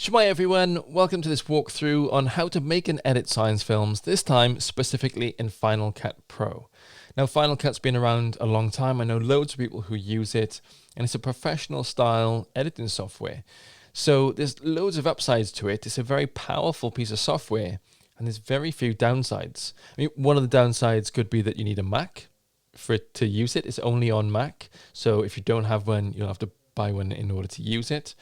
Shmai everyone, welcome to this walkthrough on how to make and edit science films, this time specifically in Final Cut Pro. Now Final Cut's been around a long time, I know loads of people who use it, and it's a professional style editing software. So there's loads of upsides to it, it's a very powerful piece of software, and there's very few downsides. I mean, one of the downsides could be that you need a Mac for it to use it. It's only on Mac, so if you don't have one, you'll have to buy one in order to use it.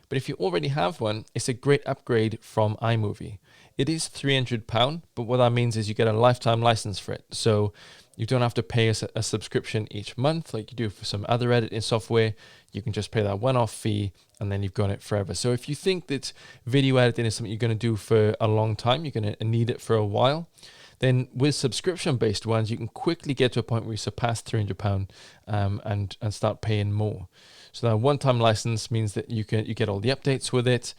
But if you already have one, it's a great upgrade from iMovie. It is £300, but what that means is you get a lifetime license for it. So you don't have to pay a subscription each month like you do for some other editing software. You can just pay that one-off fee and then you've got it forever. So if you think that video editing is something you're going to do for a long time, you're going to need it for a while, then with subscription-based ones, you can quickly get to a point where you surpass £300 and start paying more. So that one-time license means that you get all the updates with it,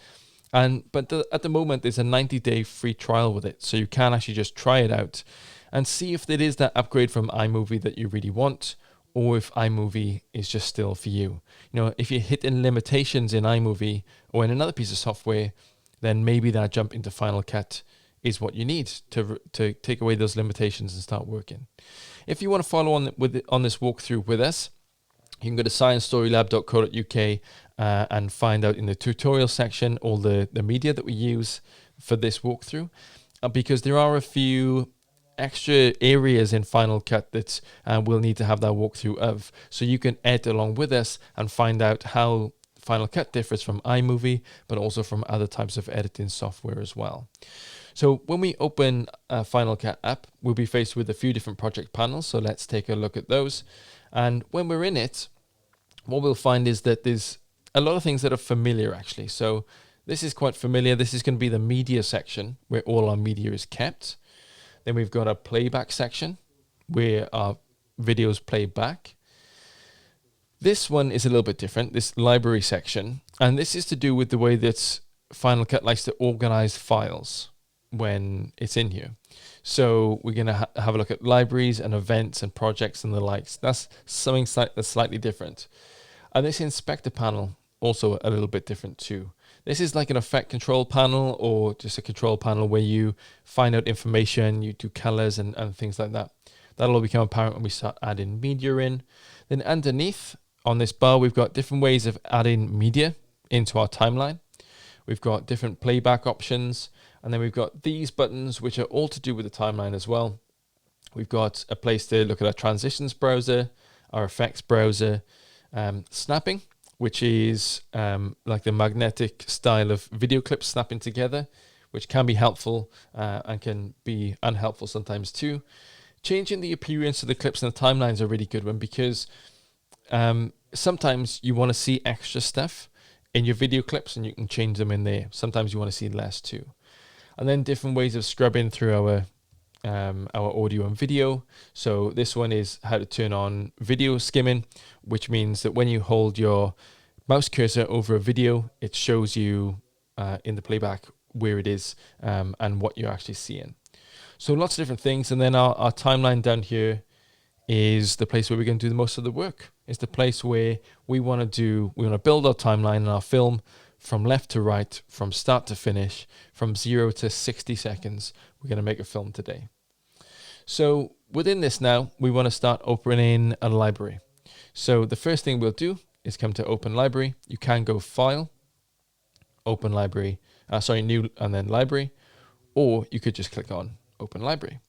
but at the moment there's a 90-day free trial with it, so you can actually just try it out and see if it is that upgrade from iMovie that you really want, or if iMovie is just still for you. You know, if you're hitting limitations in iMovie or in another piece of software, then maybe that jump into Final Cut is what you need to take away those limitations and start working. If you want to follow on this walkthrough with us, you can go to sciencestorylab.co.uk and find out in the tutorial section all the media that we use for this walkthrough, because there are a few extra areas in Final Cut that we'll need to have that walkthrough of, so you can edit along with us and find out how Final Cut differs from iMovie, but also from other types of editing software as well. So when we open a Final Cut app, we'll be faced with a few different project panels, so let's take a look at those. And when we're in it, what we'll find is that there's a lot of things that are familiar actually. So this is quite familiar. This is going to be the media section where all our media is kept. Then we've got a playback section where our videos play back. This one is a little bit different, this library section. And this is to do with the way that Final Cut likes to organize files when it's in here. So we're going to have a look at libraries and events and projects and the likes. That's something that's slightly different. And this inspector panel, also a little bit different too. This is like an effect control panel or just a control panel where you find out information, you do colors and things like that. That'll all become apparent when we start adding media in. Then underneath on this bar, we've got different ways of adding media into our timeline. We've got different playback options. And then we've got these buttons, which are all to do with the timeline as well. We've got a place to look at our transitions browser, our effects browser, snapping, which is like the magnetic style of video clips snapping together, which can be helpful and can be unhelpful sometimes too. Changing the appearance of the clips and the timelines are a really good one, because sometimes you want to see extra stuff in your video clips and you can change them in there. Sometimes you want to see less too. And then different ways of scrubbing through our audio and video. So this one is how to turn on video skimming, which means that when you hold your mouse cursor over a video, it shows you in the playback where it is and what you're actually seeing. So lots of different things. And then our timeline down here is the place where we're going to do the most of the work. It's the place where we want to build our timeline in our film from left to right, from start to finish, from 0 to 60 seconds. We're going to make a film today. So within this now, we want to start opening a library. So the first thing we'll do is come to Open Library. You can go File, Open Library, New, and then Library, or you could just click on Open Library.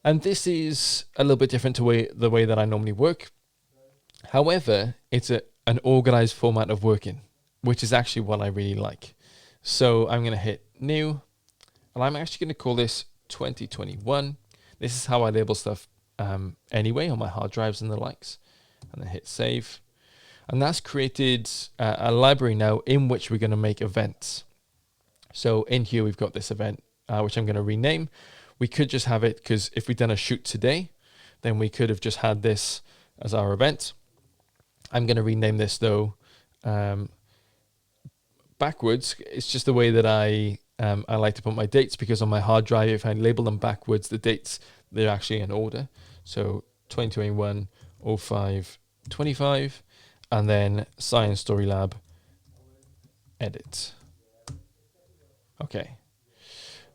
And this is a little bit different to the way that I normally work. However, it's an organized format of working, which is actually what I really like. So I'm going to hit New, and I'm actually going to call this 2021. This is how I label stuff anyway on my hard drives and the likes. And then hit Save. And that's created a library now in which we're going to make events. So in here we've got this event, which I'm going to rename. We could just have it, because if we'd done a shoot today, then we could have just had this as our event. I'm going to rename this though backwards. It's just the way that I like to put my dates, because on my hard drive, if I label them backwards, the dates, they're actually in order. So 2021, 05, 25, and then Science Story Lab, edit. Okay.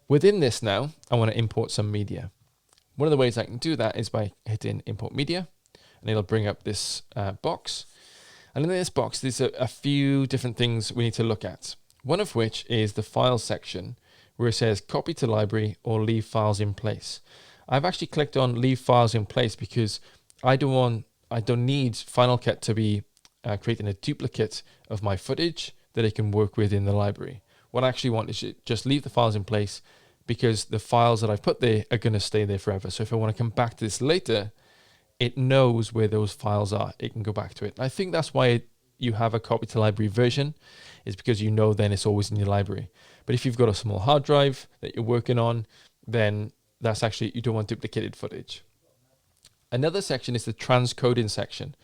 Within this now, I want to import some media. One of the ways I can do that is by hitting import media, and it'll bring up this box. And in this box, there's a few different things we need to look at. One of which is the files section, where it says copy to library or leave files in place. I've actually clicked on leave files in place because I don't need Final Cut to be creating a duplicate of my footage that I can work with in the library. What I actually want is to just leave the files in place, because the files that I've put there are going to stay there forever. So if I want to come back to this later, it knows where those files are. It can go back to it. And I think that's why you have a copy to library version, is because you know then it's always in your library. But if you've got a small hard drive that you're working on, then that's actually, you don't want duplicated footage. Another section is the transcoding section.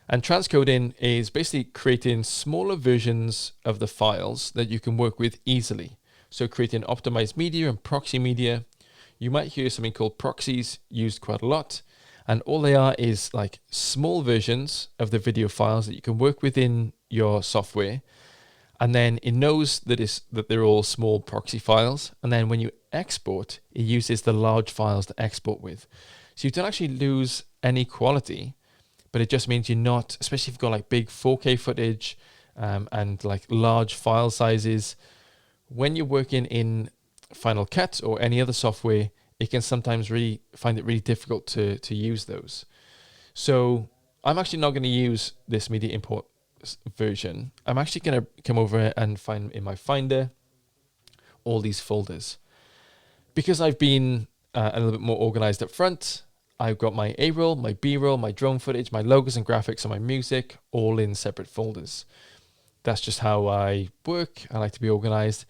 And transcoding is basically creating smaller versions of the files that you can work with easily. So creating optimized media and proxy media. You might hear something called proxies used quite a lot. And all they are is like small versions of the video files that you can work within your software. And then it knows that they're all small proxy files. And then when you export, it uses the large files to export with. So you don't actually lose any quality, but it just means you're not, especially if you've got like big 4K footage and like large file sizes. When you're working in Final Cut or any other software, it can sometimes really find it really difficult to use those. So I'm actually not going to use this media import version. I'm actually going to come over and find in my Finder all these folders. Because I've been a little bit more organized up front, I've got my A-roll, my B-roll, my drone footage, my logos and graphics, and my music all in separate folders. That's just how I work. I like to be organized.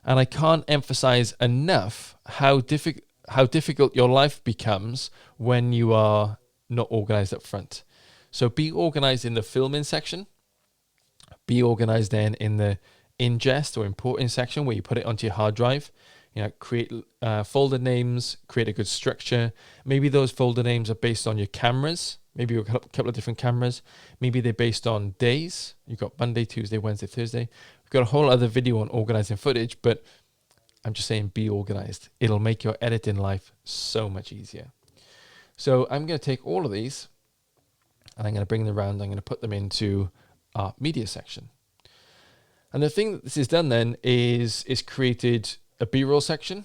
And I can't emphasize enough how difficult your life becomes when you are not organized up front. So be organized in the filming section. Be organized then in the ingest or importing section, where you put it onto your hard drive. You know, create folder names, create a good structure. Maybe those folder names are based on your cameras. Maybe you've got a couple of different cameras. Maybe they're based on days. You've got Monday, Tuesday, Wednesday, Thursday. We've got a whole other video on organizing footage, but I'm just saying be organized. It'll make your editing life so much easier. So I'm going to take all of these and I'm going to bring them around. I'm going to put them into our media section. And the thing that this has done then is created a B-roll section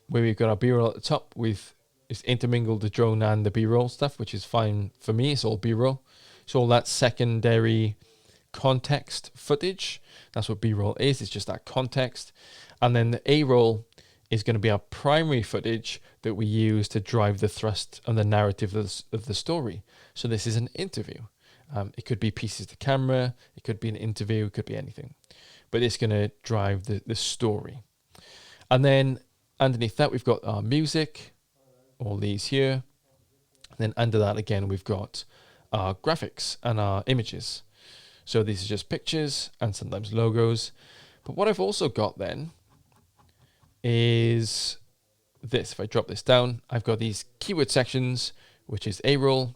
where we've got our B-roll at the top with, it's intermingled the drone and the B-roll stuff, which is fine for me. It's all B-roll. It's all that secondary context footage. That's what B-roll is. It's just that context. And then the A-roll is going to be our primary footage that we use to drive the thrust and the narrative of the story. So this is an interview. It could be pieces to camera. It could be an interview. It could be anything. But it's going to drive the story. And then underneath that, we've got our music, all these here. And then under that, again, we've got our graphics and our images. So these are just pictures and sometimes logos. But what I've also got then is this. If I drop this down, I've got these keyword sections, which is A-roll,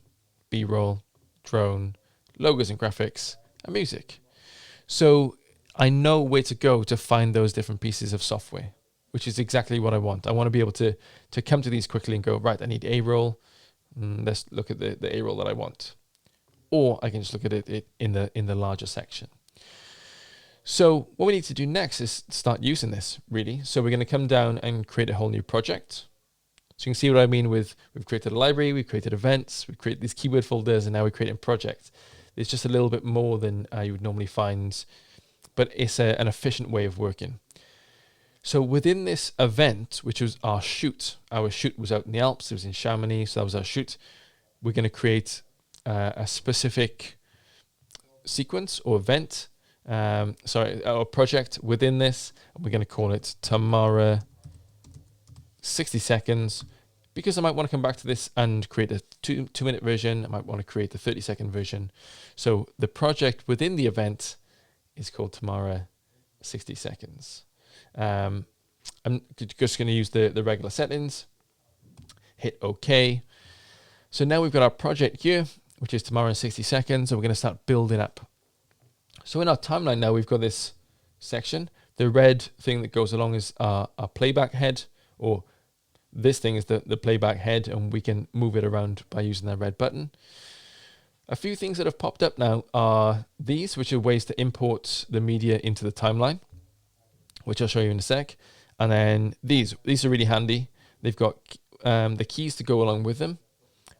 B-roll, drone, logos and graphics, and music. So I know where to go to find those different pieces of software, which is exactly what I want. I want to be able to come to these quickly and go, right, I need A-roll. Let's look at the A-roll that I want. Or I can just look at it in the larger section. So what we need to do next is start using this, really. So we're going to come down and create a whole new project. So you can see what I mean with, we've created a library, we've created events, we've created these keyword folders, and now we're creating projects. It's just a little bit more than you would normally find, but it's an efficient way of working. So within this event, which was our shoot was out in the Alps, it was in Chamonix, so that was our shoot. We're going to create a specific sequence or event, or project within this. And we're going to call it Tamara 60 seconds, because I might want to come back to this and create a two-minute version. I might want to create a 30-second version. So the project within the event is called Tamara 60 seconds. I'm just going to use the regular settings, hit OK. So now we've got our project here, which is Tamara in 60 seconds, and we're going to start building up. So in our timeline now, we've got this section. The red thing that goes along is our playback head, or this thing is the playback head, and we can move it around by using that red button. A few things that have popped up now are these, which are ways to import the media into the timeline, which I'll show you in a sec. And then these are really handy. They've got the keys to go along with them.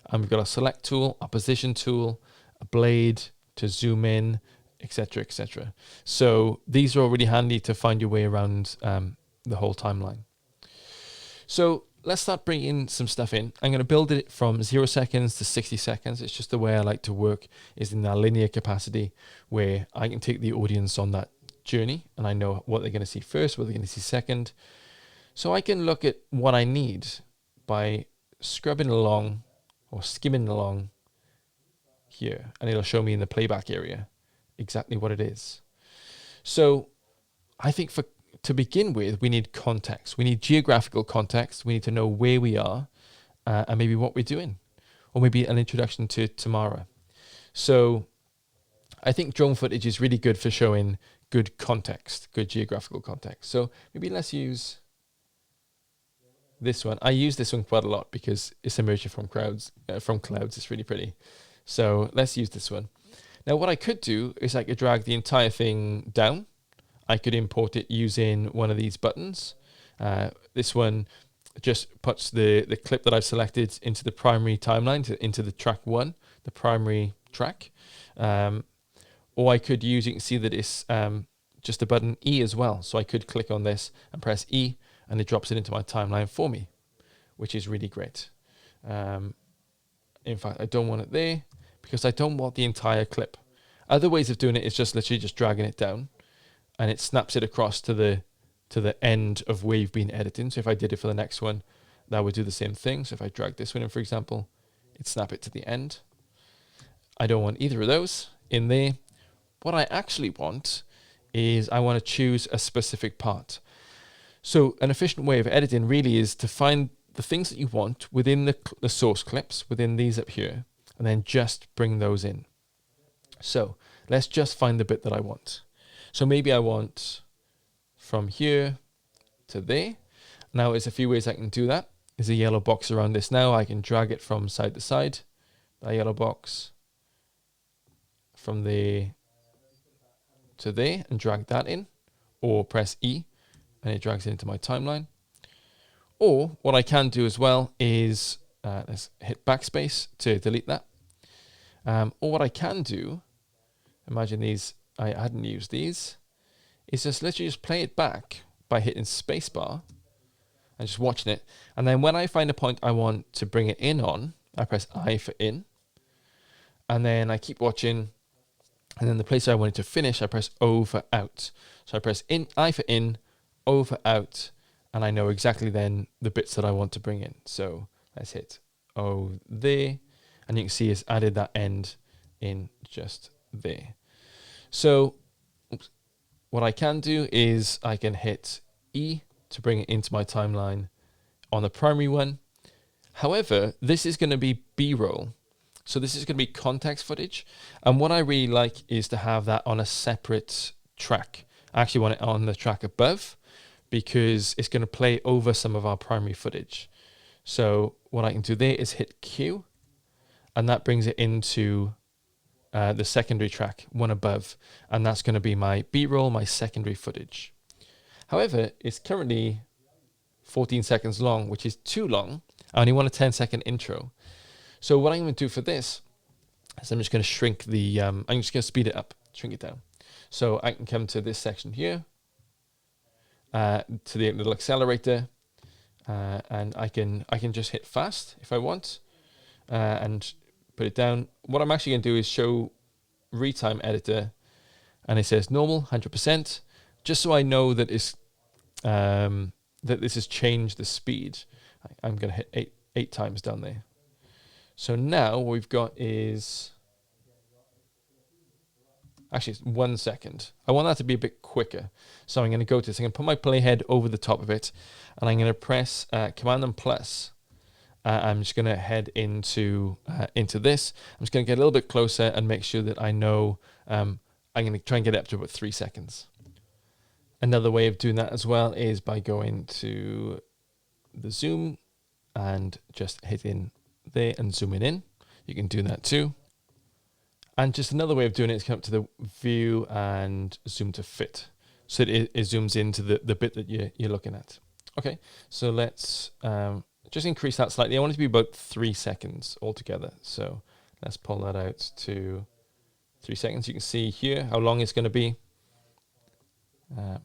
And we've got a select tool, a position tool, a blade to zoom in, etc., etc. So these are all really handy to find your way around the whole timeline. So let's start bringing some stuff in. I'm going to build it from 0 seconds to 60 seconds. It's just the way I like to work, is in that linear capacity where I can take the audience on that journey and I know what they're going to see first, what they're going to see second. So I can look at what I need by scrubbing along or skimming along here, and it'll show me in the playback area exactly what it is. So I think to begin with, we need context. We need geographical context. We need to know where we are and maybe what we're doing, or maybe an introduction to Tamara. So I think drone footage is really good for showing good context, good geographical context. So maybe let's use this one. I use this one quite a lot because it's emerging from clouds. It's really pretty. So let's use this one. Now what I could do is I could drag the entire thing down. I could import it using one of these buttons. This one just puts the clip that I've selected into the primary timeline, into the track 1, the primary track. Or I could use, you can see that it's just the button E as well. So I could click on this and press E, and it drops it into my timeline for me, which is really great. In fact, I don't want it there because I don't want the entire clip. Other ways of doing it is just literally just dragging it down, and it snaps it across to the end of where you've been editing. So if I did it for the next one, that would do the same thing. So if I drag this one in, for example, it'd snap it to the end. I don't want either of those in there. What I actually want is I want to choose a specific part. So an efficient way of editing really is to find the things that you want within the source clips, within these up here, and then just bring those in. So let's just find the bit that I want. So maybe I want from here to there. Now there's a few ways I can do that. There's a yellow box around this now. I can drag it from side to side, that yellow box, from there to there, and drag that in, or press E and it drags it into my timeline. Or what I can do as well is let's hit backspace to delete that. Or what I can do, imagine these, I hadn't used these, is just literally just play it back by hitting spacebar and just watching it. And then when I find a point I want to bring it in on, I press I for in, and then I keep watching. And then the place I want it to finish, I press O for out. So I press in, I for in, O for out, and I know exactly then the bits that I want to bring in. So let's hit O there, and you can see it's added that end in just there. So what I can do is I can hit E to bring it into my timeline on the primary one. However, this is going to be B-roll. So this is going to be context footage. And what I really like is to have that on a separate track. I actually want it on the track above because it's going to play over some of our primary footage. So what I can do there is hit Q, and that brings it into the secondary track, one above. And that's going to be my B-roll, my secondary footage. However, it's currently 14 seconds long, which is too long. I only want a 10-second intro. So what I'm going to do for this is I'm just going to shrink the, I'm just going to speed it up, shrink it down. So I can come to this section here, to the little accelerator, and I can just hit fast if I want, and put it down. What I'm actually going to do is show retime editor, and it says normal 100%, just so I know that it's that this has changed the speed. I'm going to hit eight times down there. So now what we've got is, actually it's 1 second. I want that to be a bit quicker. So I'm going to go to this. I'm going to put my playhead over the top of it, and I'm going to press Command and plus. I'm just going to head into this. I'm just going to get a little bit closer and make sure that I know I'm going to try and get it up to about 3 seconds. Another way of doing that as well is by going to the zoom and just hitting there and zooming in. You can do that too. And just another way of doing it is come up to the view and zoom to fit. So it zooms into the bit that you're looking at. Okay, so let's just increase that slightly. I want it to be about 3 seconds altogether. So let's pull that out to 3 seconds. You can see here how long it's going to be.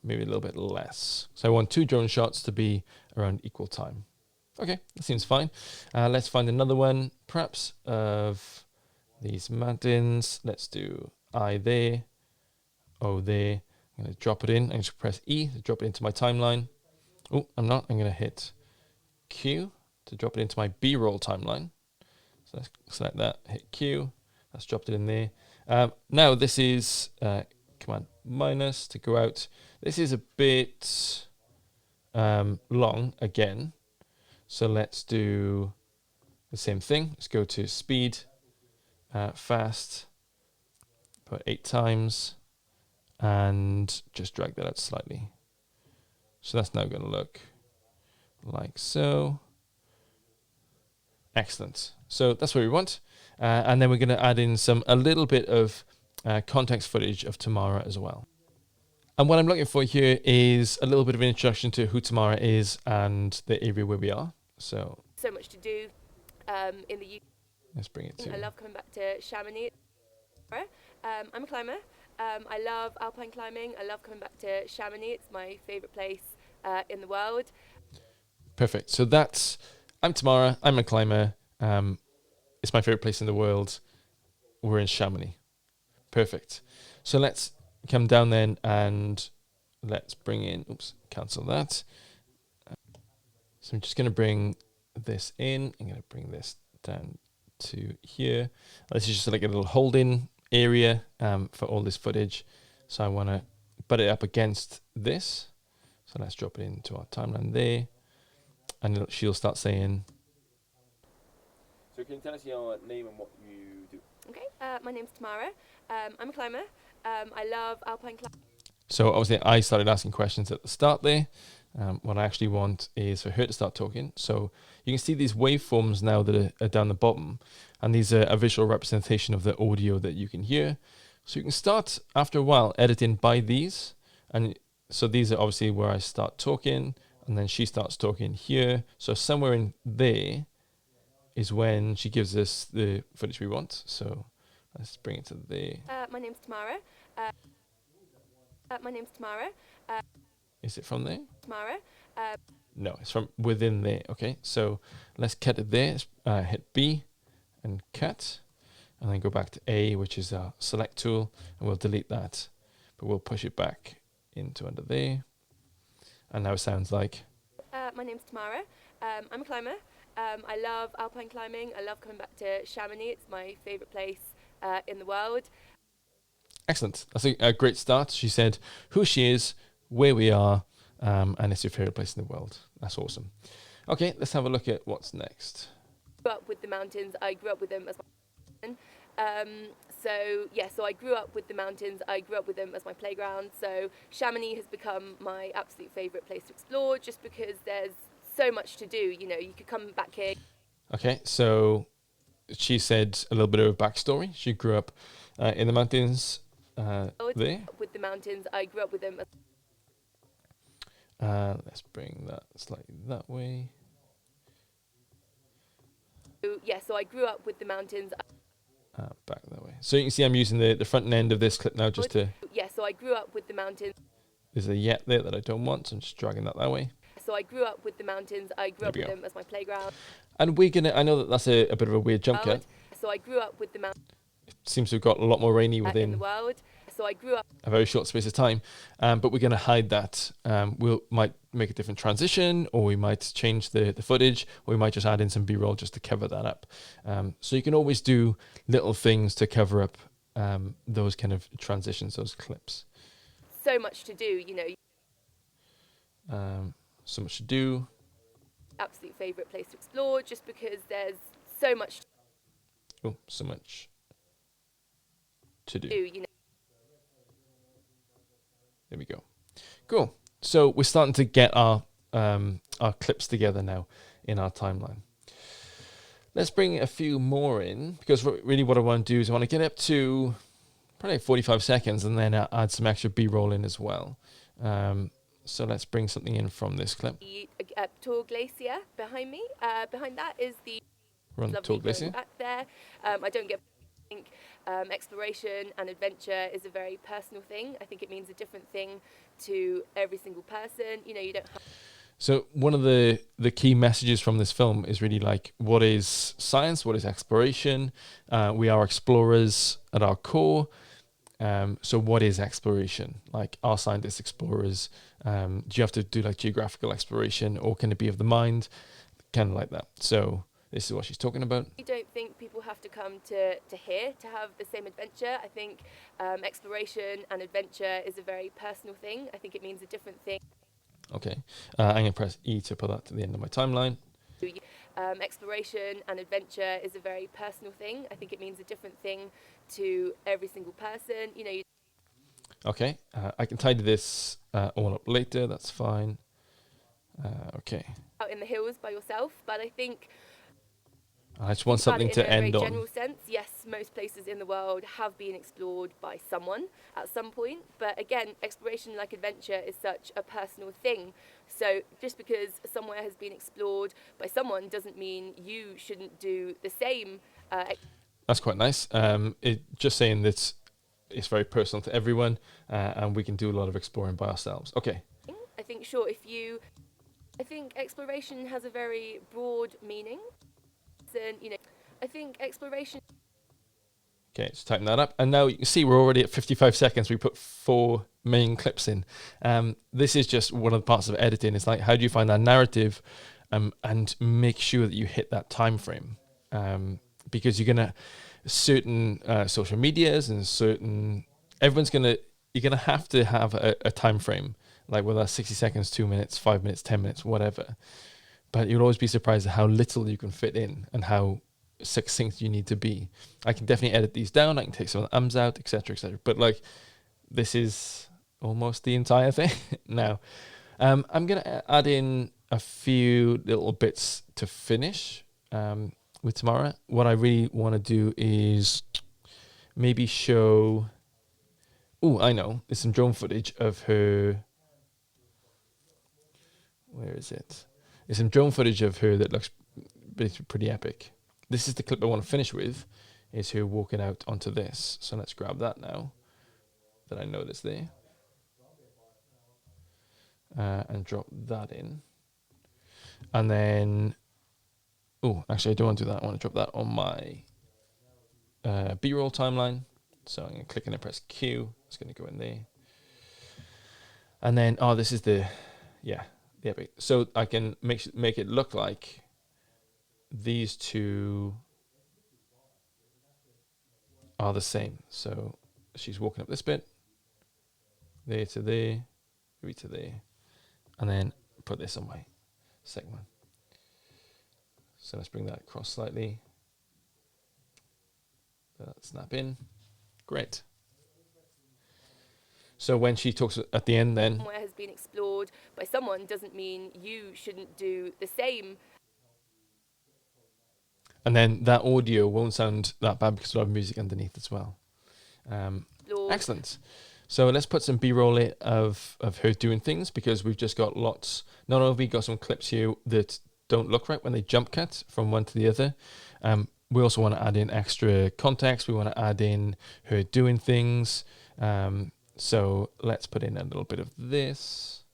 Maybe a little bit less. So I want 2 drone shots to be around equal time. Okay, that seems fine. Let's find another one, perhaps of these mountains. Let's do I there, O there. I'm going to drop it in. I'm going to press E to drop it into my timeline. Oh, I'm not. I'm going to hit Q to drop it into my B-roll timeline. So let's select that, hit Q. That's dropped it in there. Now this is Command minus to go out. This is a bit long again. So let's do the same thing. Let's go to speed, fast, put 8 times, and just drag that out slightly. So that's now going to look like so. Excellent. So that's what we want. And then we're going to add in a little bit of context footage of Tamara as well. And what I'm looking for here is a little bit of an introduction to who Tamara is and the area where we are. So much to do in the UK. Let's bring it to. I love coming back to Chamonix. I'm a climber. I love alpine climbing. I love coming back to Chamonix. It's my favourite place in the world. Perfect. So I'm Tamara. I'm a climber. It's my favourite place in the world. We're in Chamonix. Perfect. So let's come down then and let's bring in, cancel that. So I'm just going to bring this in. I'm going to bring this down to here. This is just like a little holding area for all this footage. So I want to butt it up against this. So let's drop it into our timeline there. And she'll start saying. So can you tell us your name and what you do? Okay, my name's Tamara. I'm a climber. I love alpine climbing. So obviously I started asking questions at the start there. What I actually want is for her to start talking. So you can see these waveforms now that are down the bottom, and these are a visual representation of the audio that you can hear. So you can start after a while editing by these. And so these are obviously where I start talking, and then she starts talking here. So somewhere in there is when she gives us the footage we want. So let's bring it to there. My name's Tamara. My name's Tamara. Is it from there? Tamara. No, it's from within there. Okay, so let's cut it there. Hit B and cut, and then go back to A, which is our select tool, and we'll delete that, but we'll push it back into under there. And now it sounds like. My name's Tamara. I'm a climber. I love alpine climbing. I love coming back to Chamonix. It's my favourite place in the world. Excellent. That's a great start. She said who she is, where we are, and it's your favourite place in the world. That's awesome. Okay, let's have a look at what's next. Grew up with the mountains. I grew up with them as my so I grew up with the mountains. I grew up with them as my playground. So Chamonix has become my absolute favourite place to explore, just because there's so much to do. You know, you could come back here. Okay, so she said a little bit of a backstory. She grew up in the mountains there. With the mountains, I grew up with them. Let's bring that slightly that way. So I grew up with the mountains. Back that way. So you can see I'm using the front end of this clip now just to. So I grew up with the mountains. There's a yet there that I don't want, so I'm just dragging that way. So I grew up with the mountains. I grew up with them as my playground. And I know that's a bit of a weird jump cut. So I grew up with the mountains. It seems to have got a lot more rainy within the world. So I grew up a very short space of time, but we're going to hide that. Might make a different transition, or we might change the footage, or we might just add in some B-roll just to cover that up. So you can always do little things to cover up those kind of transitions, those clips. So much to do, you know. So much to do. Absolute favourite place to explore, just because there's so much. So much to do. You know. There we go. Cool. So we're starting to get our clips together now in our timeline. Let's bring a few more in, because really what I want to do is I want to get up to probably 45 seconds and then add some extra B-roll in as well. So let's bring something in from this clip. The tall glacier behind me. Behind that is the Run lovely tall glacier. going back there. I don't get. I think exploration and adventure is a very personal thing. I think it means a different thing to every single person. You know, you don't have. So one of the key messages from this film is really like, what is science? What is exploration? We are explorers at our core. So what is exploration? Like, are scientists explorers? Do you have to do like geographical exploration, or can it be of the mind? Kind of like that. So this is what she's talking about. I don't think people have to come to here to have the same adventure. I think exploration and adventure is a very personal thing. I think it means a different thing. Okay, I'm going to press E to put that to the end of my timeline. Exploration and adventure is a very personal thing. I think it means a different thing to every single person. You know. Okay, I can tidy this all up later. That's fine. Okay. Out in the hills by yourself, but I think. I just want something to end in a very on. general sense, yes, most places in the world have been explored by someone at some point. But again, exploration, like adventure, is such a personal thing. So just because somewhere has been explored by someone doesn't mean you shouldn't do the same. That's quite nice. Just saying that it's very personal to everyone, and we can do a lot of exploring by ourselves. Okay. I think, sure, I think exploration has a very broad meaning. And, you know, I think exploration. Okay, let's tighten that up. And now you can see we're already at 55 seconds. We put 4 main clips in. This is just one of the parts of editing. It's like, how do you find that narrative and make sure that you hit that time frame? Because you're going to, certain social medias and certain, you're going to have a time frame, like whether that's 60 seconds, 2 minutes, 5 minutes, 10 minutes, whatever. But you'll always be surprised at how little you can fit in and how succinct you need to be. I can definitely edit these down. I can take some of the ums out, etc., etc. But like, this is almost the entire thing. Now, I'm gonna add in a few little bits to finish with Tamara. What I really want to do is maybe show. Oh, I know. There's some drone footage of her. Where is it? There's some drone footage of her that looks pretty epic. This is the clip I want to finish with, is her walking out onto this. So let's grab that now, that I noticed there. And drop that in. And then, actually I don't want to do that. I want to drop that on my B-roll timeline. So I'm going to click and press Q. It's going to go in there. And then, this is the epic. So I can make it look like these two are the same. So she's walking up this bit, there to there, maybe to there, and then put this on my second one. So let's bring that across slightly. Snap in. Great. So when she talks at the end, then somewhere has been explored by someone doesn't mean you shouldn't do the same. And then that audio won't sound that bad because we'll have music underneath as well. Excellent. So let's put some B-roll in of her doing things, because we've just got lots. Not only have we got some clips here that don't look right when they jump cut from one to the other, we also want to add in extra context. We want to add in her doing things. So let's put in a little bit of this.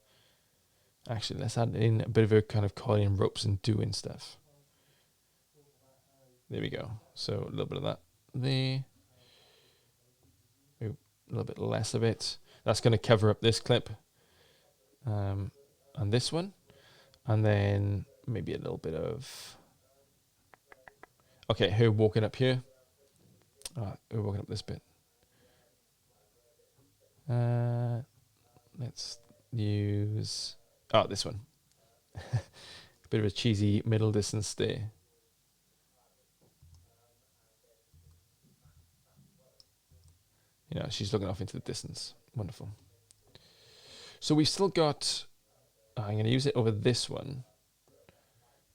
Actually, let's add in a bit of her kind of coiling ropes and doing stuff. There we go. So a little bit of that there. A little bit less of it. That's going to cover up this clip. And this one. And then maybe a little bit of... Okay, her walking up here. Her walking up this bit. Let's use... this one. Bit of a cheesy middle distance there. She's looking off into the distance. Wonderful. So we've still got, I'm going to use it over this one.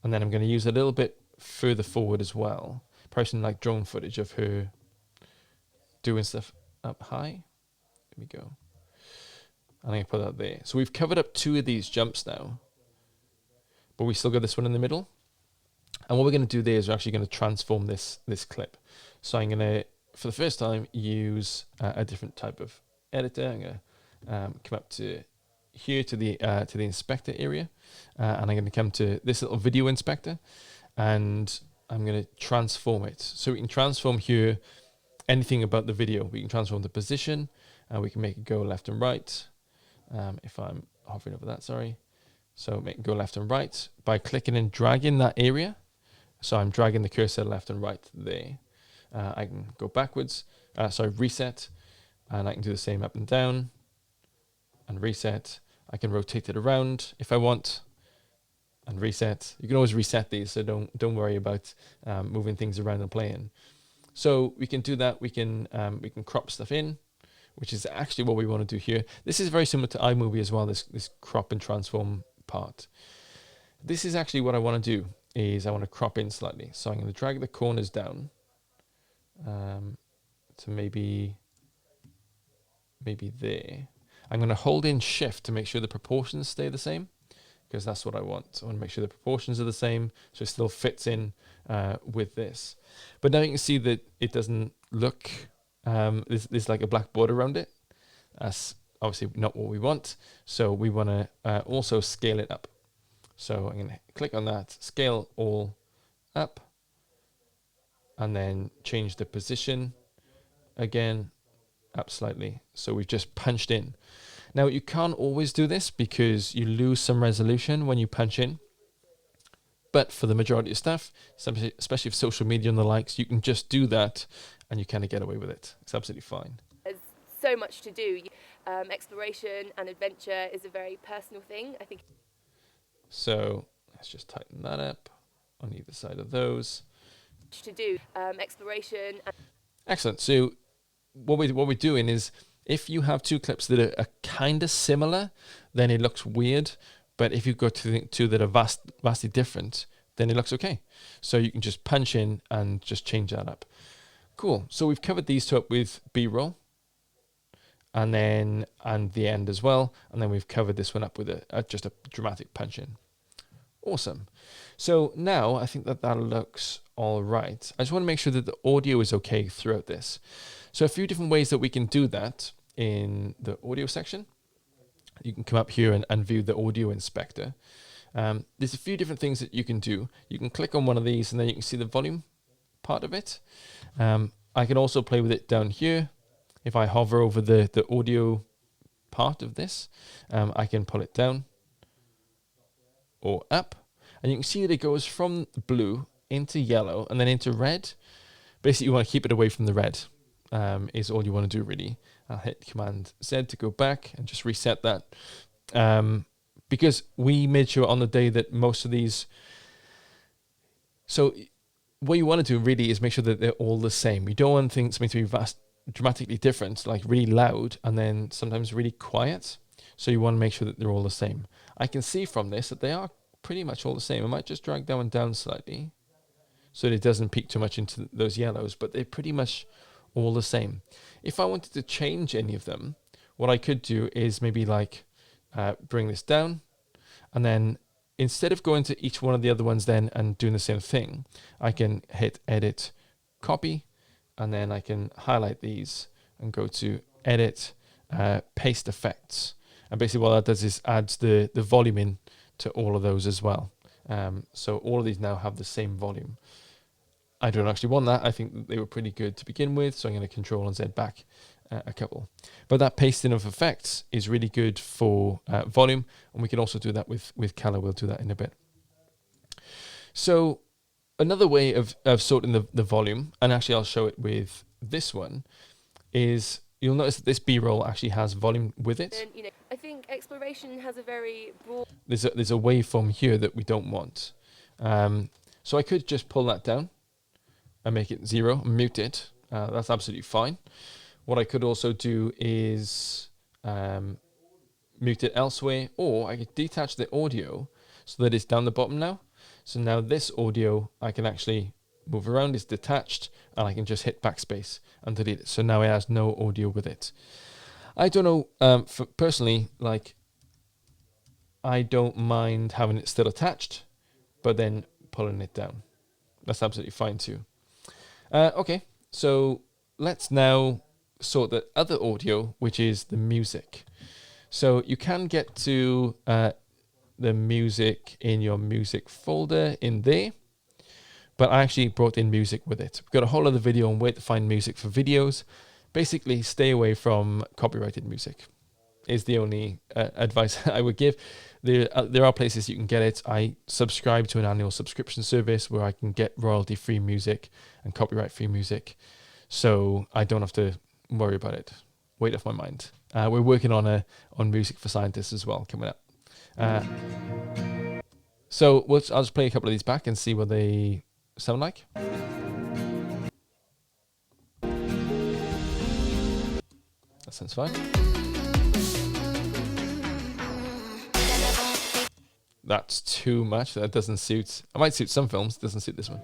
And then I'm going to use a little bit further forward as well. Probably like drone footage of her doing stuff up high. There we go. And I'm going to put that there. So we've covered up 2 of these jumps now. But we still got this one in the middle. And what we're going to do there is we're actually going to transform this clip. So I'm going to, for the first time, use a different type of editor. I'm going to come up to here to the inspector area, and I'm going to come to this little video inspector, and I'm going to transform it. So we can transform here anything about the video. We can transform the position, and we can make it go left and right. If I'm hovering over that, sorry. So make it go left and right by clicking and dragging that area. So I'm dragging the cursor left and right there. I can go backwards, reset, and I can do the same up and down, and reset. I can rotate it around if I want, and reset. You can always reset these, so don't worry about moving things around and playing. So we can do that. We can crop stuff in, which is actually what we want to do here. This is very similar to iMovie as well. This crop and transform part. This is actually what I want to do. Is I want to crop in slightly. So I'm going to drag the corners down to maybe there. I'm going to hold in shift to make sure the proportions stay the same, because that's what I want. I want to make sure the proportions are the same so it still fits in with this. But now you can see that it doesn't look, there's like a black border around it. That's obviously not what we want. So we want to also scale it up. So I'm going to click on that, scale all up, and then change the position again up slightly. So we've just punched in. Now you can't always do this because you lose some resolution when you punch in. But for the majority of stuff, especially for social media and the likes, you can just do that and you kind of get away with it. It's absolutely fine. There's so much to do. Exploration and adventure is a very personal thing, I think. So let's just tighten that up on either side of those. To do exploration. Excellent. So what we're doing is, if you have 2 clips that are kind of similar, then it looks weird. But if you've got 2 that are vastly different, then it looks okay. So you can just punch in and just change that up. Cool. So we've covered these 2 up with B-roll, and the end as well. And then we've covered this one up with just a dramatic punch in. Awesome. So now I think that looks all right. I just want to make sure that the audio is okay throughout this. So a few different ways that we can do that in the audio section. You can come up here and view the audio inspector. There's a few different things that you can do. You can click on one of these and then you can see the volume part of it. I can also play with it down here. If I hover over the audio part of this, I can pull it down or up. And you can see that it goes from blue into yellow and then into red. Basically, you want to keep it away from the red. Is all you want to do, really. I'll hit Command Z to go back and just reset that. Because we made sure on the day that most of these... So what you want to do really is make sure that they're all the same. You don't want something to be dramatically different, like really loud and then sometimes really quiet. So you want to make sure that they're all the same. I can see from this that they are pretty much all the same. I might just drag that one down slightly so that it doesn't peek too much into those yellows, but they're pretty much all the same. If I wanted to change any of them, what I could do is maybe like bring this down, and then instead of going to each one of the other ones then and doing the same thing, I can hit edit, copy, and then I can highlight these and go to edit, paste effects. And basically what that does is adds the volume in to all of those as well. So all of these now have the same volume. I don't actually want that. I think they were pretty good to begin with, so I'm going to Control and Z back a couple. But that pasting of effects is really good for volume, and we can also do that with color. We'll do that in a bit. So another way of sorting the volume, and actually I'll show it with this one, is you'll notice that this B-roll actually has volume with it. And, I think exploration has a very broad... There's a waveform here that we don't want. So I could just pull that down and make it 0, mute it. That's absolutely fine. What I could also do is mute it elsewhere, or I could detach the audio so that it's down the bottom now. So now this audio I can actually move around, it's detached, and I can just hit backspace and delete it. So now it has no audio with it. I don't know, for personally, like, I don't mind having it still attached, but then pulling it down. That's absolutely fine too. Okay, so let's now sort the other audio, which is the music. So you can get to the music in your music folder in there, but I actually brought in music with it. We've got a whole other video on where to find music for videos. Basically, stay away from copyrighted music is the only advice I would give. There are places you can get it. I subscribe to an annual subscription service where I can get royalty-free music and copyright-free music, so I don't have to worry about it. Weight off my mind. We're working on music for scientists as well coming up. So I'll just play a couple of these back and see what they sound like. That sounds fine. That's too much. That doesn't suit. It might suit some films. Doesn't suit this one.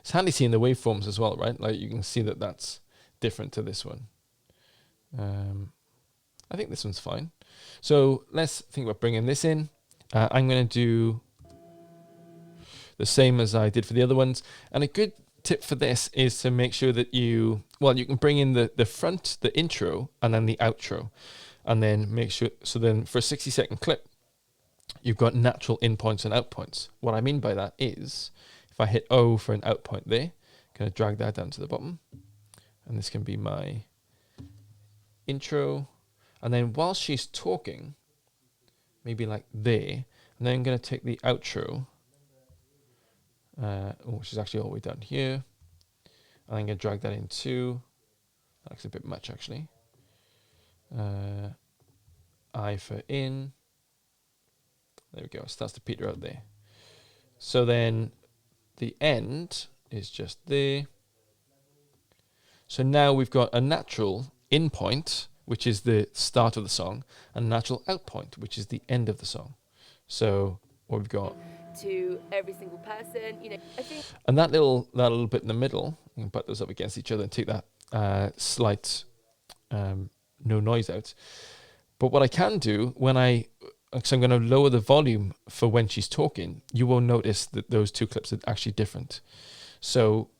It's handy seeing the waveforms as well, right? Like you can see that that's different to this one. I think this one's fine. So let's think about bringing this in. I'm going to do the same as I did for the other ones. And a good tip for this is to make sure that you can bring in the front, the intro, and then the outro. And then make sure, so then for a 60-second clip, you've got natural in points and out points. What I mean by that is, if I hit O for an out point there, I'm going to drag that down to the bottom. And this can be my intro. And then while she's talking, maybe like there, and then I'm going to take the outro, which is actually all the way down here. And I'm going to drag that in too. That's a bit much actually. I for in. There we go. It starts to peter out there. So then the end is just there. So now we've got a natural in point, which is the start of the song, and a natural out point, which is the end of the song. So what we've got to every single person, I think. And that little bit in the middle, you can put those up against each other and take that slight no noise out. But what I can do so I'm going to lower the volume for when she's talking, you will notice that those two clips are actually different. So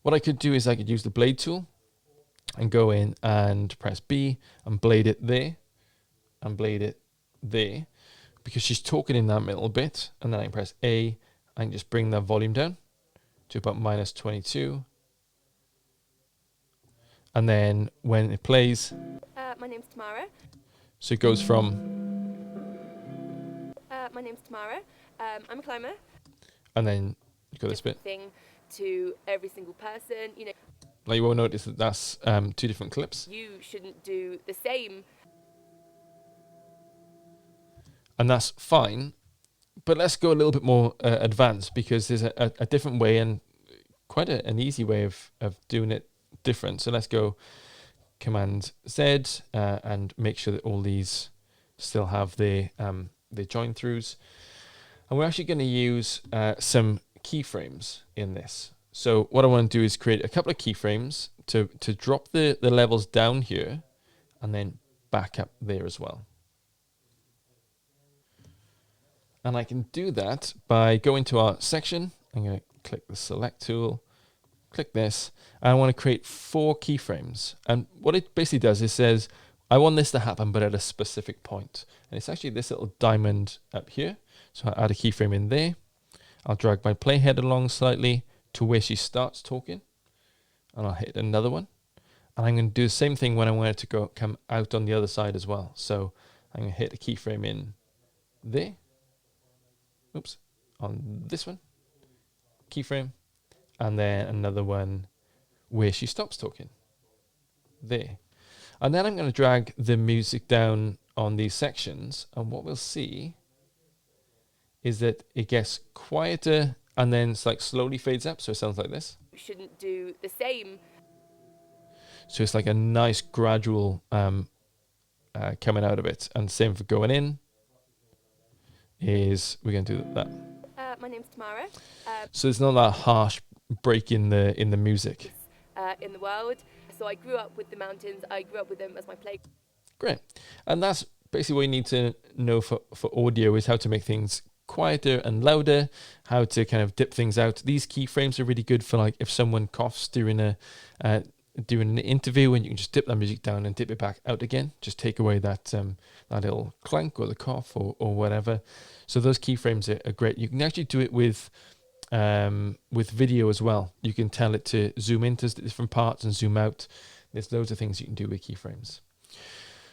what I could do is I could use the blade tool and go in and press B and blade it there and blade it there, because she's talking in that middle bit, and then I can press A and just bring that volume down to about -22. And then when it plays, My name's Tamara. so it goes from My name's Tamara. I'm a climber. and then you got this bit. Thing to every single person, Like you will notice that that's two different clips. You shouldn't do the same. And that's fine. But let's go a little bit more advanced, because there's a different way and quite an easy way of doing it different. So let's go Command Z and make sure that all these still have their join throughs. And we're actually going to use some keyframes in this. So what I want to do is create a couple of keyframes to drop the levels down here and then back up there as well. And I can do that by going to our section. I'm going to click the select tool, click this, and I want to create 4 keyframes. And what it basically does is says, I want this to happen, but at a specific point. And it's actually this little diamond up here. So I'll add a keyframe in there. I'll drag my playhead along slightly to where she starts talking. And I'll hit another one. And I'm going to do the same thing when I want it to come out on the other side as well. So I'm going to hit a keyframe in there. Oops, on this one, keyframe, and then another one where she stops talking, there. And then I'm going to drag the music down on these sections, and what we'll see is that it gets quieter and then it's like slowly fades up, so it sounds like this. You shouldn't do the same. So it's like a nice gradual coming out of it. And same for going in is we're going to do that. My name's Tamara. So there's not that harsh break in the music. In the world. So I grew up with the mountains. I grew up with them as my playground. Great. And that's basically what you need to know for audio, is how to make things quieter and louder, how to kind of dip things out. These keyframes are really good for like if someone coughs during an interview, and you can just dip that music down and dip it back out again. Just take away that that little clank or the cough or whatever. So those keyframes are great. You can actually do it with video as well. You can tell it to zoom into different parts and zoom out. There's loads of things you can do with keyframes.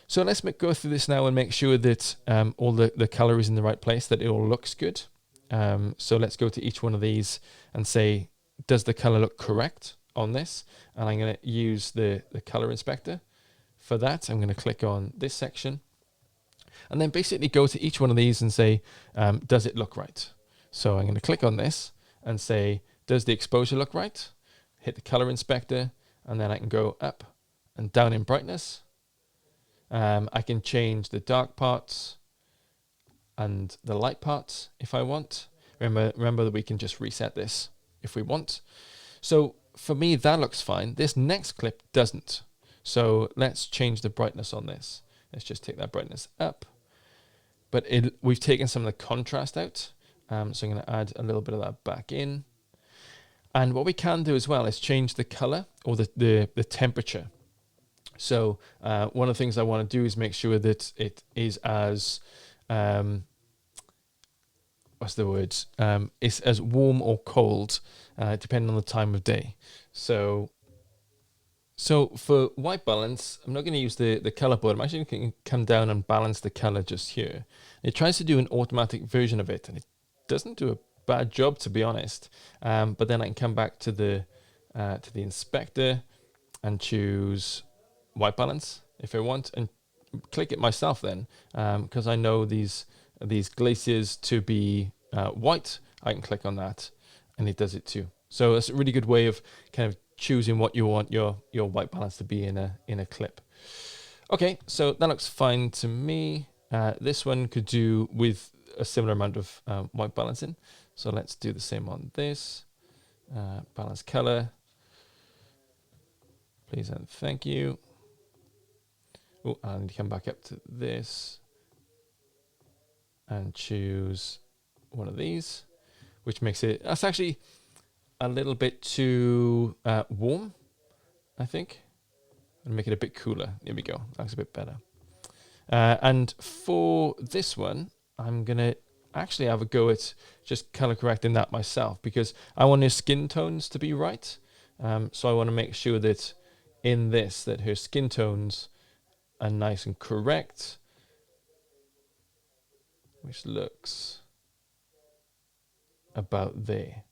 So let's go through this now and make sure that all the color is in the right place, that it all looks good. So let's go to each one of these and say, does the color look correct on this? And I'm going to use the color inspector for that. I'm going to click on this section and then basically go to each one of these and say, does it look right? So I'm going to click on this and say, does the exposure look right? Hit the color inspector, and then I can go up and down in brightness. I can change the dark parts and the light parts if I want. Remember that we can just reset this if we want. So for me, that looks fine. This next clip doesn't. So let's change the brightness on this. Let's just take that brightness up. But we've taken some of the contrast out. So I'm going to add a little bit of that back in. And what we can do as well is change the color or the temperature. So one of the things I want to do is make sure that it is as, what's the word? It's as warm or cold, depending on the time of day. So for white balance, I'm not going to use the color board. I'm actually going to come down and balance the color just here. It tries to do an automatic version of it, and it doesn't do a bad job, to be honest. But then I can come back to the inspector and choose white balance if I want, and click it myself then, because I know these glaciers to be white. I can click on that and it does it too. So it's a really good way of kind of choosing what you want your white balance to be in a clip. Okay, so that looks fine to me. This one could do with a similar amount of white balancing. So let's do the same on this. Balance color. Please and thank you. Oh, I need to come back up to this and choose one of these, which makes it, that's actually a little bit too warm, I think. And make it a bit cooler. There we go. That's a bit better. And for this one, I'm going to actually have a go at just color correcting that myself, because I want her skin tones to be right. So I want to make sure that in this, that her skin tones are nice and correct, which looks about there.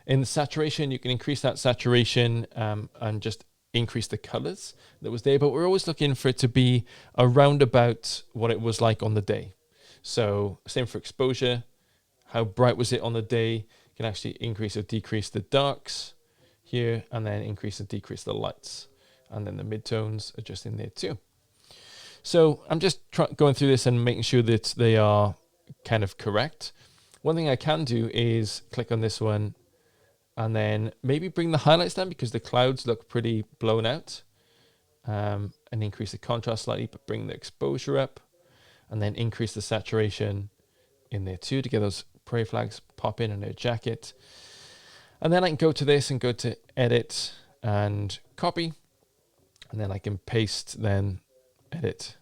In the saturation, you can increase that saturation and just increase the colors that was there, but we're always looking for it to be around about what it was like on the day. So same for exposure. How bright was it on the day? You can actually increase or decrease the darks here, and then increase and decrease the lights. And then the midtones are just in there too. So I'm just going through this and making sure that they are kind of correct. One thing I can do is click on this one and then maybe bring the highlights down, because the clouds look pretty blown out, and increase the contrast slightly, but bring the exposure up, and then increase the saturation in there too to get those prairie flags pop in their jacket. And then I can go to this and go to edit and copy, and then I can paste, then edit,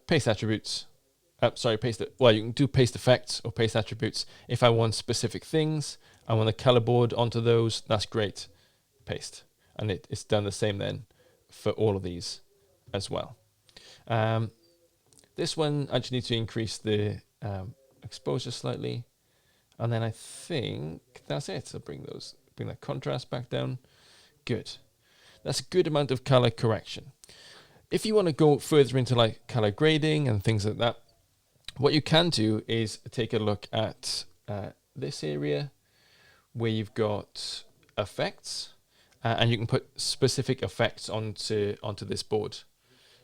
paste attributes. Paste it. Well, you can do paste effects or paste attributes. If I want specific things, I want the color board onto those. That's great. Paste. And it's done the same then for all of these as well. This one, I just need to increase the exposure slightly. And then I think that's it. So bring that contrast back down. Good. That's a good amount of color correction. If you want to go further into like color grading and things like that, what you can do is take a look at this area where you've got effects, and you can put specific effects onto this board.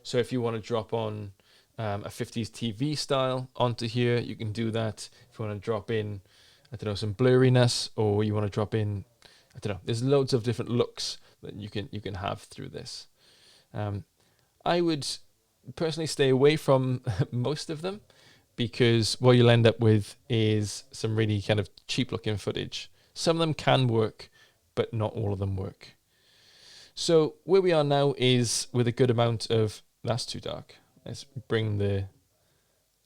So if you want to drop on a 50s TV style onto here, you can do that. If you want to drop in, I don't know, some blurriness, or you want to drop in, I don't know, there's loads of different looks that you can have through this. I would personally stay away from most of them, because what you'll end up with is some really kind of cheap looking footage. Some of them can work, but not all of them work. So where we are now is with a good amount of, that's too dark. Let's bring the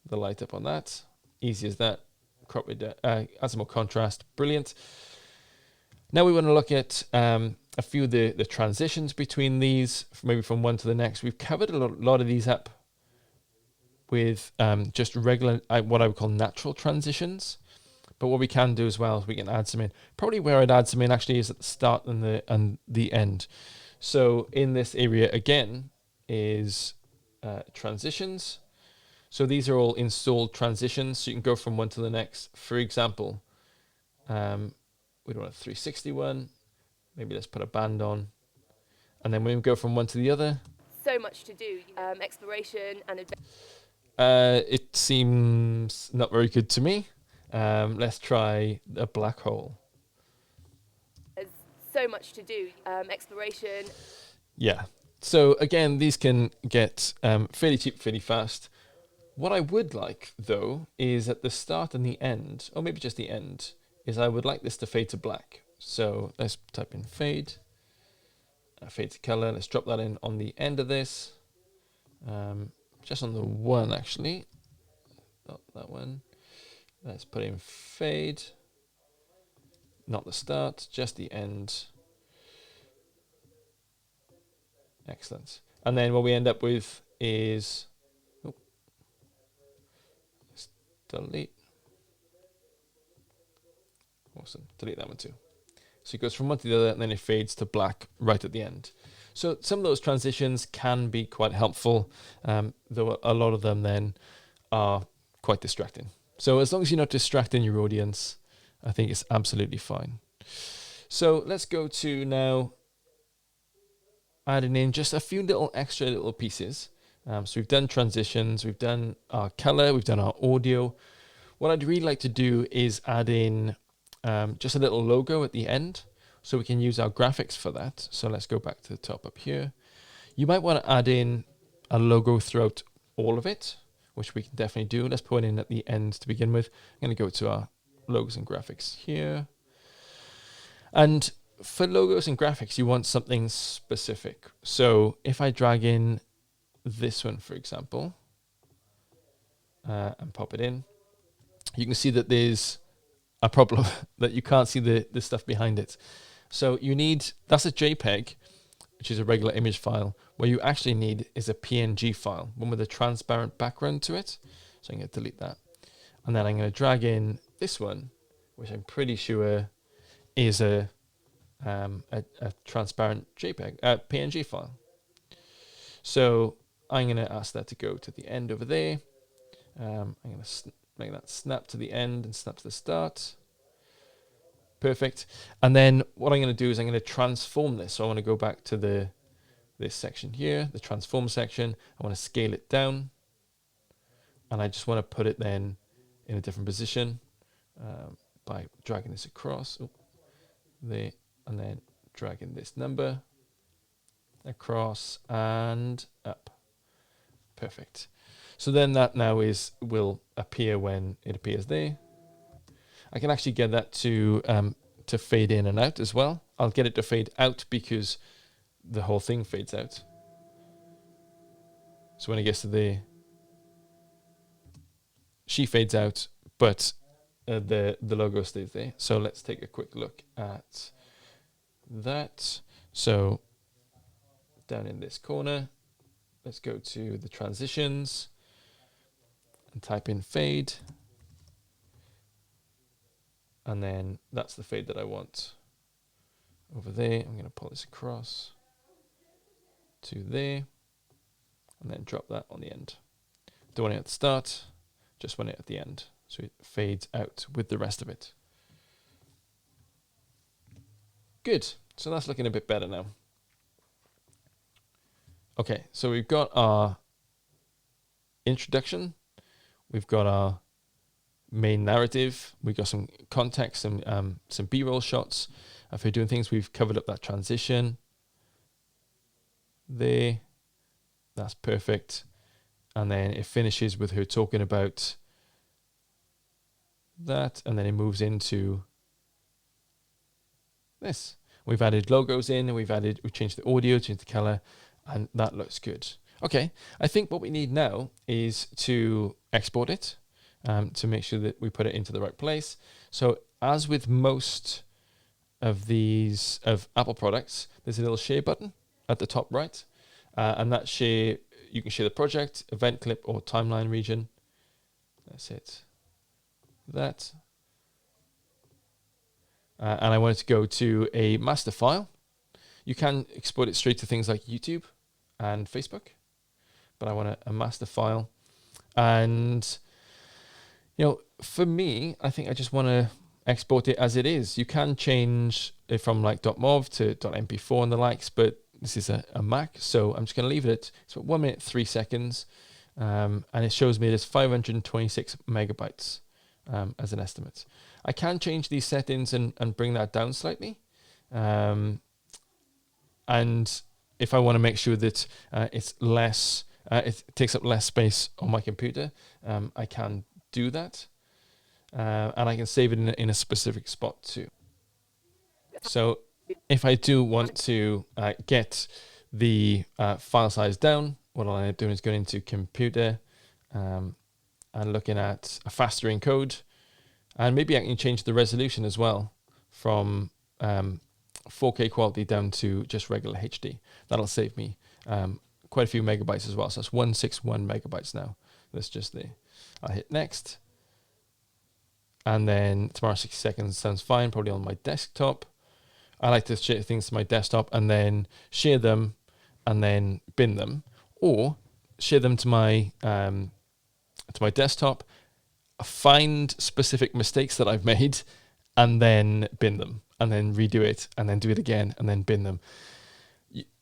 light up on that. Easy as that. Crop it down, add some more contrast. Brilliant. Now we want to look at a few of the transitions between these, maybe from one to the next. We've covered a lot of these up with just regular, what I would call natural transitions. But what we can do as well is we can add some in. Probably where I'd add some in actually is at the start and the end. So in this area again is transitions. So these are all installed transitions. So you can go from one to the next. For example, we don't want a 360 one. Maybe let's put a band on. And then we go from one to the other. So much to do, exploration and adventure. It seems not very good to me. Let's try a black hole. There's so much to do, exploration. Yeah. So again, these can get fairly cheap, fairly fast. What I would like, though, is at the start and the end, or maybe just the end, is I would like this to fade to black. So let's type in fade, fade to color. Let's drop that in on the end of this. Just on the one, actually. Not that one. Let's put in fade. Not the start, just the end. Excellent. And then what we end up with is, let's delete. Awesome. Delete that one too. So it goes from one to the other, and then it fades to black right at the end. So some of those transitions can be quite helpful, though a lot of them then are quite distracting. So as long as you're not distracting your audience, I think it's absolutely fine. So let's go to now adding in just a few extra little pieces. So we've done transitions, we've done our color, we've done our audio. What I'd really like to do is add in just a little logo at the end, so we can use our graphics for that. So let's go back to the top up here. You might want to add in a logo throughout all of it, which we can definitely do. Let's put it in at the end to begin with. I'm going to go to our logos and graphics here. And for logos and graphics, you want something specific. So if I drag in this one, for example, and pop it in, you can see that there's a problem that you can't see the stuff behind it. So you need, that's a JPEG, which is a regular image file. What you actually need is a PNG file, one with a transparent background to it. So I'm going to delete that. And then I'm going to drag in this one, which I'm pretty sure is a transparent JPEG, PNG file. So I'm going to ask that to go to the end over there. I'm going to make that snap to the end and snap to the start. Perfect. And then what I'm going to do is I'm going to transform this. So I want to go back to this section here, the transform section. I want to scale it down. And I just want to put it then in a different position by dragging this across. There, and then dragging this number across and up. Perfect. So then that now will appear when it appears there. I can actually get that to fade in and out as well. I'll get it to fade out because the whole thing fades out. So when it gets to there, she fades out, but the logo stays there. So let's take a quick look at that. So down in this corner, let's go to the transitions and type in fade. And then that's the fade that I want over there. I'm going to pull this across to there and then drop that on the end. Don't want it at the start, just want it at the end. So it fades out with the rest of it. Good. So that's looking a bit better now. Okay, so we've got our introduction, we've got our main narrative, we've got some context, some B-roll shots of her doing things. We've covered up that transition there. That's perfect. And then it finishes with her talking about that, and then it moves into this. We've added logos in, and we've changed the audio, changed the color, and that looks good. Okay, I think what we need now is to export it, to make sure that we put it into the right place. So as with most of these Apple products, there's a little share button at the top right, and that share, you can share the project, event clip, or timeline region. That's it. That. And I want it to go to a master file. You can export it straight to things like YouTube and Facebook, but I want a master file. And, for me, I think I just want to export it as it is. You can change it from like .mov to .mp4 and the likes, but this is a Mac, so I'm just going to leave it. It's 1 minute, 3 seconds, and it shows me there's 526 megabytes as an estimate. I can change these settings and bring that down slightly. And if I want to make sure that it's less, it takes up less space on my computer, I can do that. And I can save it in a specific spot too. So if I do want to get the file size down, what I'll end up doing is going into computer and looking at a faster encode. And maybe I can change the resolution as well from 4K quality down to just regular HD. That'll save me quite a few megabytes as well. So that's 161 megabytes now. That's just there. I'll hit next. And then tomorrow 60 seconds sounds fine, probably on my desktop. I like to share things to my desktop and then share them and then bin them, or share them to my desktop, find specific mistakes that I've made, and then bin them, and then redo it, and then do it again, and then bin them.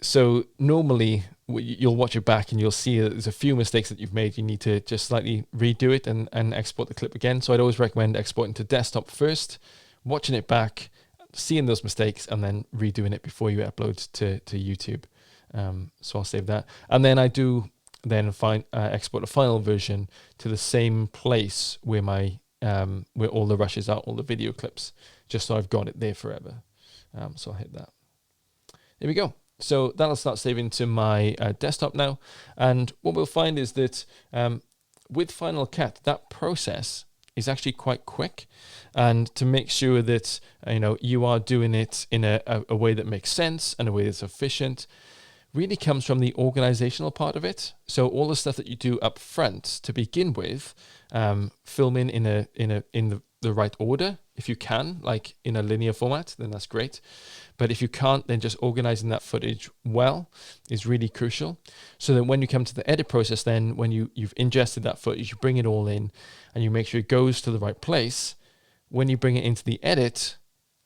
So normally you'll watch it back and you'll see that there's a few mistakes that you've made. You need to just slightly redo it and export the clip again. So I'd always recommend exporting to desktop first, watching it back, seeing those mistakes, and then redoing it before you upload to YouTube. So I'll save that. And then I do export a final version to the same place where my where all the rushes are, all the video clips, just so I've got it there forever. So I'll hit that. There we go. So that'll start saving to my desktop now. And what we'll find is that with Final Cut, that process is actually quite quick. And to make sure that you are doing it in a way that makes sense and a way that's efficient, really comes from the organizational part of it. So all the stuff that you do up front to begin with, filming in the right order, if you can, like in a linear format, then that's great. But if you can't, then just organizing that footage well is really crucial. So that when you come to the edit process, then when you've ingested that footage, you bring it all in and you make sure it goes to the right place. When you bring it into the edit,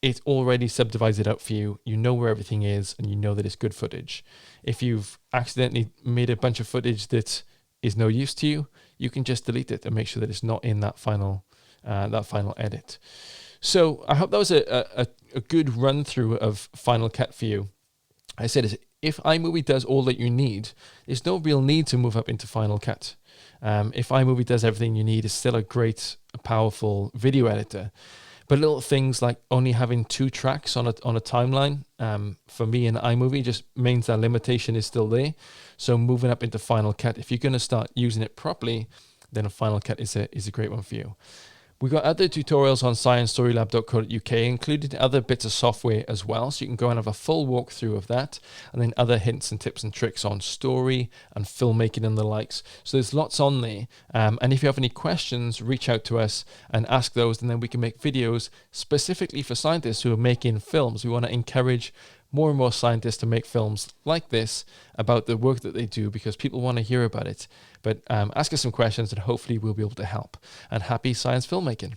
it already subdivides it out for you. You know where everything is and you know that it's good footage. If you've accidentally made a bunch of footage that is no use to you, you can just delete it and make sure that it's not in that final edit. So I hope that was a good run through of Final Cut for you. I said, if iMovie does all that you need, there's no real need to move up into Final Cut. If iMovie does everything you need, it's still a great, powerful video editor. But little things like only having 2 tracks on a timeline, for me in iMovie, just means that limitation is still there. So moving up into Final Cut, if you're going to start using it properly, then a Final Cut is a great one for you. We've got other tutorials on sciencestorylab.co.uk, including other bits of software as well. So you can go and have a full walkthrough of that, and then other hints and tips and tricks on story and filmmaking and the likes. So there's lots on there. And if you have any questions, reach out to us and ask those, and then we can make videos specifically for scientists who are making films. We want to encourage more and more scientists to make films like this about the work that they do, because people want to hear about it. But ask us some questions and hopefully we'll be able to help. And happy science filmmaking.